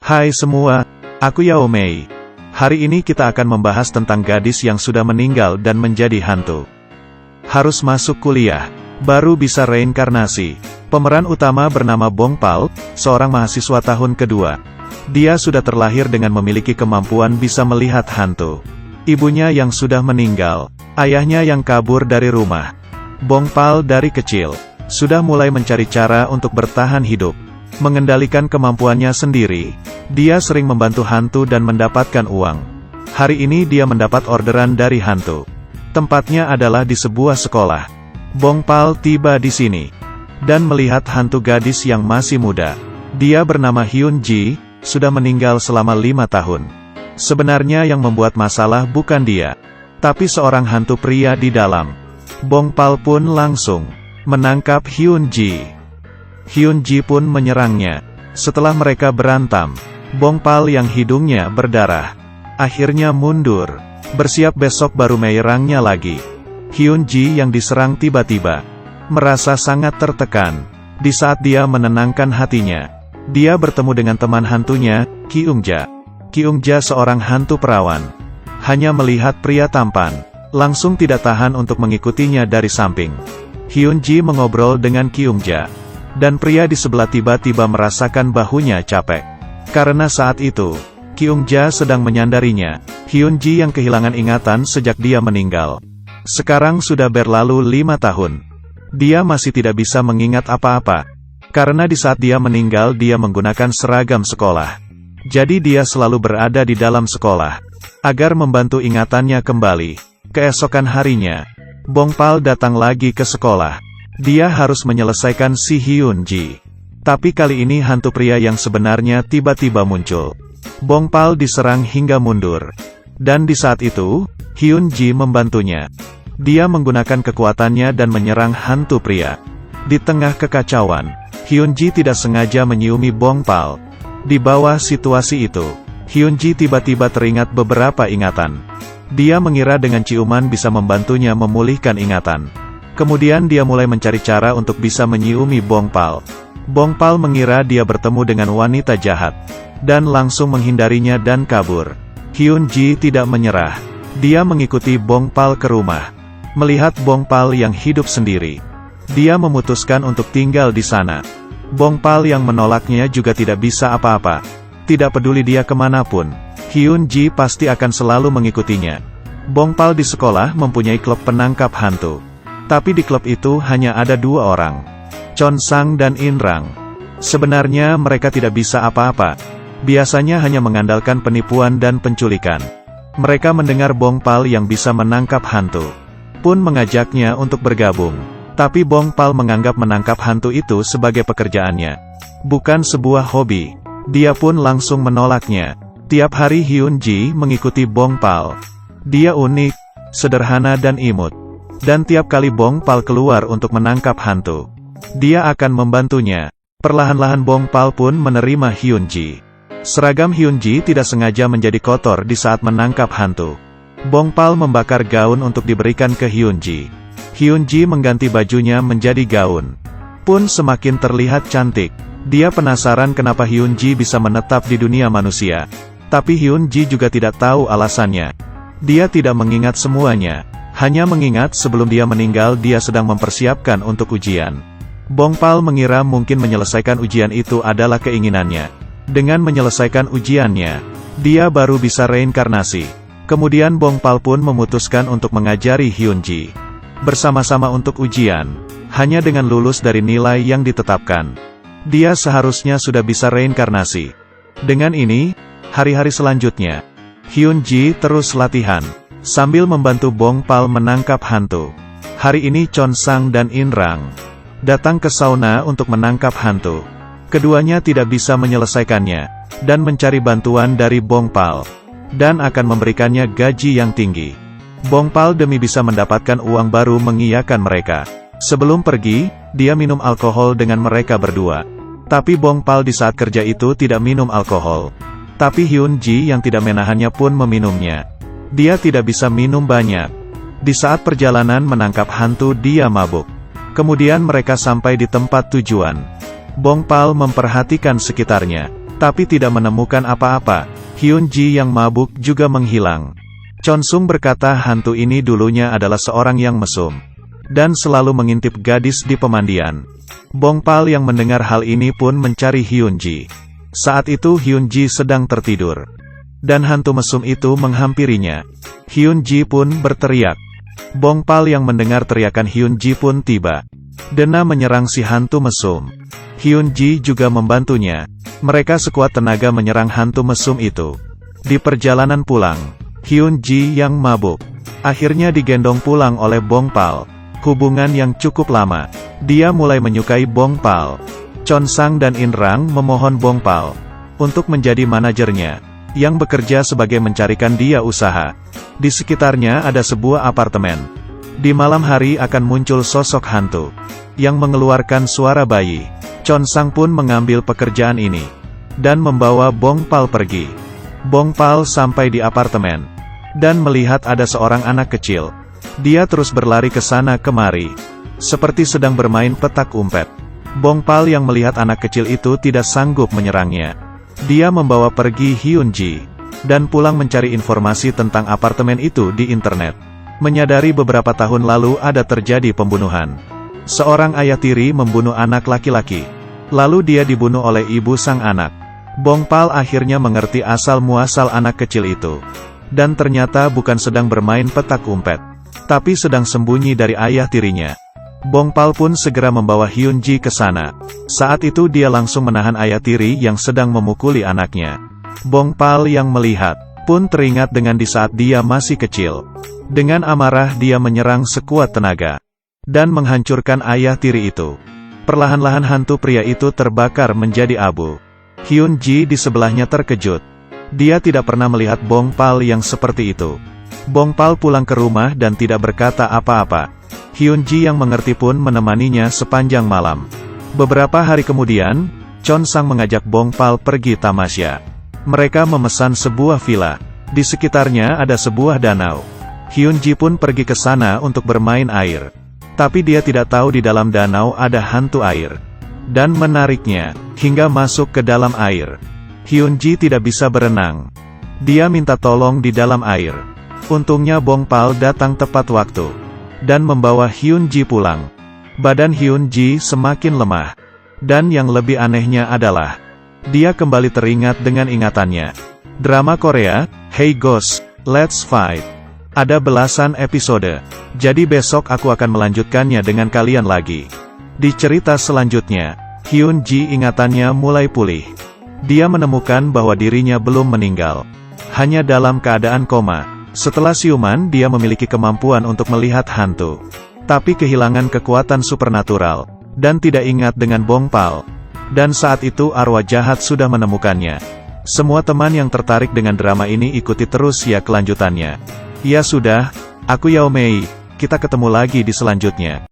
Hai semua, aku Yao Mei. Hari ini kita akan membahas tentang gadis yang sudah meninggal dan menjadi hantu. Harus masuk kuliah, baru bisa reinkarnasi. Pemeran utama bernama Bong Pal, seorang mahasiswa tahun kedua. Dia sudah terlahir dengan memiliki kemampuan bisa melihat hantu. Ibunya yang sudah meninggal, ayahnya yang kabur dari rumah. Bong Pal dari kecil sudah mulai mencari cara untuk bertahan hidup. Mengendalikan kemampuannya sendiri, dia sering membantu hantu dan mendapatkan uang. Hari ini dia mendapat orderan dari hantu. Tempatnya adalah di sebuah sekolah. Bong Pal tiba di sini dan melihat hantu gadis yang masih muda. Dia bernama Hyun Ji, sudah meninggal selama 5 tahun. Sebenarnya yang membuat masalah bukan dia, tapi seorang hantu pria di dalam. Bong Pal pun langsung menangkap Hyun Ji. Hyun Ji pun menyerangnya. Setelah mereka berantem, Bong Pal yang hidungnya berdarah akhirnya mundur, bersiap besok baru menyerangnya lagi. Hyun Ji yang diserang tiba-tiba merasa sangat tertekan. Di saat dia menenangkan hatinya, dia bertemu dengan teman hantunya, Kyungja. Kyungja seorang hantu perawan. Hanya melihat pria tampan, langsung tidak tahan untuk mengikutinya dari samping. Hyun Ji mengobrol dengan Kyungja, dan pria di sebelah tiba-tiba merasakan bahunya capek. Karena saat itu, Kyungja sedang menyandarinya. Hyun Ji yang kehilangan ingatan sejak dia meninggal. Sekarang sudah berlalu 5 tahun. Dia masih tidak bisa mengingat apa-apa. Karena di saat dia meninggal dia menggunakan seragam sekolah. Jadi dia selalu berada di dalam sekolah agar membantu ingatannya kembali. Keesokan harinya, Bong Pal datang lagi ke sekolah. Dia harus menyelesaikan si Hyun Ji. Tapi kali ini hantu pria yang sebenarnya tiba-tiba muncul. Bong Pal diserang hingga mundur. Dan di saat itu, Hyun Ji membantunya. Dia menggunakan kekuatannya dan menyerang hantu pria. Di tengah kekacauan, Hyun Ji tidak sengaja menyiumi Bong Pal. Di bawah situasi itu, Hyun Ji tiba-tiba teringat beberapa ingatan. Dia mengira dengan ciuman bisa membantunya memulihkan ingatan. Kemudian dia mulai mencari cara untuk bisa menyiumi Bong Pal. Bong Pal mengira dia bertemu dengan wanita jahat, dan langsung menghindarinya dan kabur. Hyun Ji tidak menyerah. Dia mengikuti Bong Pal ke rumah. Melihat Bong Pal yang hidup sendiri, dia memutuskan untuk tinggal di sana. Bong Pal yang menolaknya juga tidak bisa apa-apa. Tidak peduli dia kemanapun, Hyun Ji pasti akan selalu mengikutinya. Bong Pal di sekolah mempunyai klub penangkap hantu. Tapi di klub itu hanya ada 2 orang, Chon Sang dan In Rang. Sebenarnya mereka tidak bisa apa-apa. Biasanya hanya mengandalkan penipuan dan penculikan. Mereka mendengar Bong Pal yang bisa menangkap hantu, pun mengajaknya untuk bergabung. Tapi Bong Pal menganggap menangkap hantu itu sebagai pekerjaannya, bukan sebuah hobi. Dia pun langsung menolaknya. Tiap hari Hyun Ji mengikuti Bong Pal. Dia unik, sederhana dan imut. Dan tiap kali Bong Pal keluar untuk menangkap hantu, dia akan membantunya. Perlahan-lahan Bong Pal pun menerima Hyun Ji. Seragam Hyun Ji tidak sengaja menjadi kotor di saat menangkap hantu. Bong Pal membakar gaun untuk diberikan ke Hyun Ji. Hyun Ji mengganti bajunya menjadi gaun, pun semakin terlihat cantik. Dia penasaran kenapa Hyun Ji bisa menetap di dunia manusia. Tapi Hyun Ji juga tidak tahu alasannya. Dia tidak mengingat semuanya, hanya mengingat sebelum dia meninggal dia sedang mempersiapkan untuk ujian. Bong Pal mengira mungkin menyelesaikan ujian itu adalah keinginannya. Dengan menyelesaikan ujiannya, dia baru bisa reinkarnasi. Kemudian Bong Pal pun memutuskan untuk mengajari Hyun Ji bersama-sama untuk ujian. Hanya dengan lulus dari nilai yang ditetapkan, dia seharusnya sudah bisa reinkarnasi. Dengan ini, hari-hari selanjutnya, Hyun Ji terus latihan sambil membantu Bong Pal menangkap hantu. Hari ini Chon Sang dan In Rang datang ke sauna untuk menangkap hantu. Keduanya tidak bisa menyelesaikannya, dan mencari bantuan dari Bong Pal, dan akan memberikannya gaji yang tinggi. Bong Pal demi bisa mendapatkan uang baru mengiyakan mereka. Sebelum pergi, dia minum alkohol dengan mereka berdua. Tapi Bong Pal di saat kerja itu tidak minum alkohol. Tapi Hyun Ji yang tidak menahannya pun meminumnya. Dia tidak bisa minum banyak. Di saat perjalanan menangkap hantu dia mabuk. Kemudian mereka sampai di tempat tujuan. Bong Pal memperhatikan sekitarnya. Tapi tidak menemukan apa-apa, Hyun-ji yang mabuk juga menghilang. Chon-sung berkata hantu ini dulunya adalah seorang yang mesum, dan selalu mengintip gadis di pemandian. Bong-pal yang mendengar hal ini pun mencari Hyun-ji. Saat itu Hyun-ji sedang tertidur, dan hantu mesum itu menghampirinya. Hyun-ji pun berteriak. Bong-pal yang mendengar teriakan Hyun-ji pun tiba. Dena menyerang si hantu mesum. Hyun-ji juga membantunya. Mereka sekuat tenaga menyerang hantu mesum itu. Di perjalanan pulang, Hyun-ji yang mabuk akhirnya digendong pulang oleh Bong-pal. Hubungan yang cukup lama. Dia mulai menyukai Bong-pal. Chon-sang dan In-rang memohon Bong-pal untuk menjadi manajernya, yang bekerja sebagai mencarikan dia usaha. Di sekitarnya ada sebuah apartemen. Di malam hari akan muncul sosok hantu yang mengeluarkan suara bayi. Chon-sang pun mengambil pekerjaan ini dan membawa Bong-pal pergi. Bong-pal sampai di apartemen dan melihat ada seorang anak kecil. Dia terus berlari ke sana kemari, seperti sedang bermain petak umpet. Bong-pal yang melihat anak kecil itu tidak sanggup menyerangnya. Dia membawa pergi Hyun-ji dan pulang mencari informasi tentang apartemen itu di internet. Menyadari beberapa tahun lalu ada terjadi pembunuhan. Seorang ayah tiri membunuh anak laki-laki, lalu dia dibunuh oleh ibu sang anak. Bong-pal akhirnya mengerti asal-muasal anak kecil itu, dan ternyata bukan sedang bermain petak umpet, tapi sedang sembunyi dari ayah tirinya. Bong-pal pun segera membawa Hyun-ji ke sana. Saat itu dia langsung menahan ayah tiri yang sedang memukuli anaknya. Bong-pal yang melihat pun teringat dengan di saat dia masih kecil. Dengan amarah dia menyerang sekuat tenaga dan menghancurkan ayah tiri itu. Perlahan-lahan hantu pria itu terbakar menjadi abu. Hyun-ji di sebelahnya terkejut. Dia tidak pernah melihat Bong-pal yang seperti itu. Bong-pal pulang ke rumah dan tidak berkata apa-apa. Hyun-ji yang mengerti pun menemaninya sepanjang malam. Beberapa hari kemudian, Chon-sang mengajak Bong-pal pergi tamasya. Mereka memesan sebuah villa. Di sekitarnya ada sebuah danau. Hyun-ji pun pergi ke sana untuk bermain air. Tapi dia tidak tahu di dalam danau ada hantu air, dan menariknya hingga masuk ke dalam air. Hyun-ji tidak bisa berenang. Dia minta tolong di dalam air. Untungnya Bong-pal datang tepat waktu dan membawa Hyun-ji pulang. Badan Hyun-ji semakin lemah, dan yang lebih anehnya adalah dia kembali teringat dengan ingatannya. Drama Korea, Hey Ghost, Let's Fight. Ada belasan episode, jadi besok aku akan melanjutkannya dengan kalian lagi. Di cerita selanjutnya, Hyun-ji ingatannya mulai pulih. Dia menemukan bahwa dirinya belum meninggal, hanya dalam keadaan koma. Setelah siuman dia memiliki kemampuan untuk melihat hantu, tapi kehilangan kekuatan supernatural, dan tidak ingat dengan Bong-pal. Dan saat itu arwah jahat sudah menemukannya. Semua teman yang tertarik dengan drama ini ikuti terus ya kelanjutannya. Ya sudah, aku Yao Mei, kita ketemu lagi di selanjutnya.